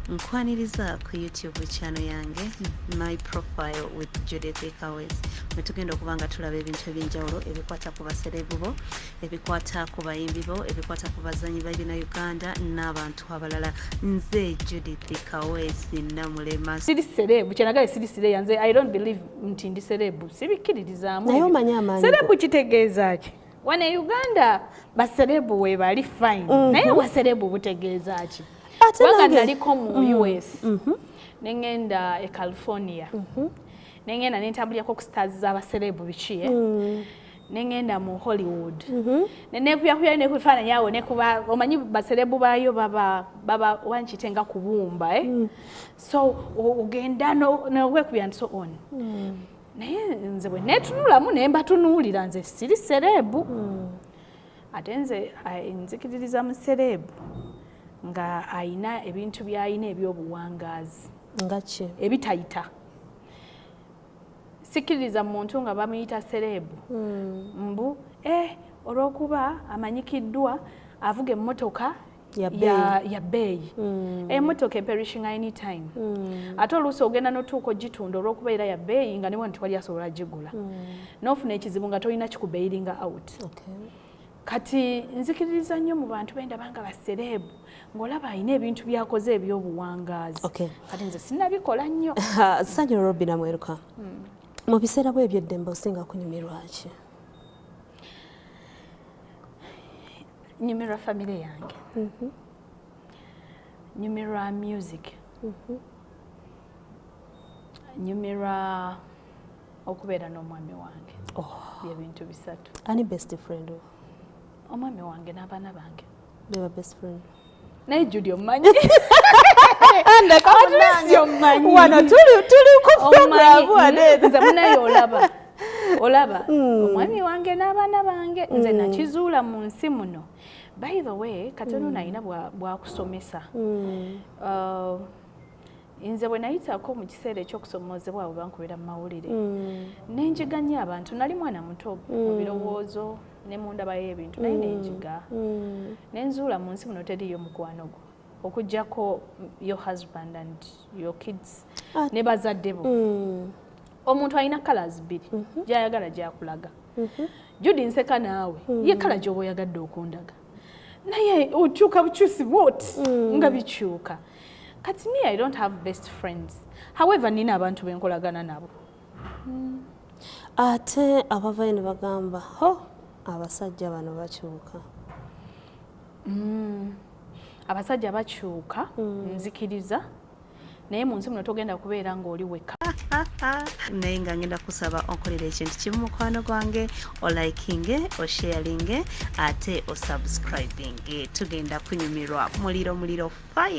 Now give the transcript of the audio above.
nkwaniriza ku YouTube channel yange my profile with Judith Kawes metugenda okubanga tulaba ebintu ebyenjawulo ebikwata ku baserebubo ebikwata ku bayimbibo ebikwata ku bazanyi ba Ebinna Uganda n'abantu abalala nze Judith Kawes namulema siri serebu kyanagale siri sire yanze I don't believe nti ndi serebu sibikiririzaamu nayo manyama serebu kitegeeza ki wane Uganda baserebu we bali fine naye waserebu butegeeza ki wanga naliko mu US nengenda e California nengenda nentambulirako ku stars z'abaserebu bikiye nengenda mu Hollywood nenekuyakuya nekufaananya awo nekuba omanyi baserebu bayo baba wankitenga kubumba so ogenda nowekuya and so on naye nze bwe netunulamu nemba tunuulira nze siri serebu ate nze nzikiririza mu serebu nga aina ebintu byayina ebyobuwangazi ngache ebitayita sikiriza muntu nga bamuyita serebu mbu olwokuba amanyikiddwa avuga emmotoka ya beeyi emmotoka perishing anytime ate oluusi ogenda n'otuuka ogitunda olwokuba era ya beeyi nga newa ntiwali asobola gigula n'ofuna ekizibu nga tolina kikubeyiringa out kati nzikiririza nnyo mu bantu benda banga baserebu ng'olaba alina ebintu byakoze ebyobuwangazi kati nze sinnabikola nnyo SANYU ROBINAH mweruka mu biseera bwe eby'eddembe osinga kunyumirwa ki nyumirwa family yange nyumirwa music nyumirwa okubeera n'omwami wange byebintu bisatu ani best friend omwami wange n'abaana bange beba best friend naye Judy omanyi wano tuli ku program wane nze munaye olaba omwami wange n'abaana bange nze nakizuula mu nsi muno by the way katono nalina bwakusomesa nze bwe nayitako mu kiseera ekyokusomozebwa abo bankubira mu mawulire nenjiganya abantu nali mwana muto mu birowoozo ne mu ndaba y'ebintu naye nenjiga nenzuula mu nsi muno teriyo mukwano gwo okuggyako your husband and your kids ne bazadde bo omuntu alina colors bbiri gyayagala gyakulaga Judy nseka naawe ye kala gy'oba oyagadde okundaga naye okyuka bukyusi bwoti nga bikyuka kati me I don't have best friends however nina abantu benkolagana nabo ate abavayo ne bagamba abasajja bano bakyuka abasajja bakyuka nzikiriza naye mu nsi muno togenda kubeera ng'oli weka naye nga ngenda kusaba onkolera ekintu kimu mukwano gwange olikinge osharinge ate osubscribinge tugenda kunyumirwa muliro fire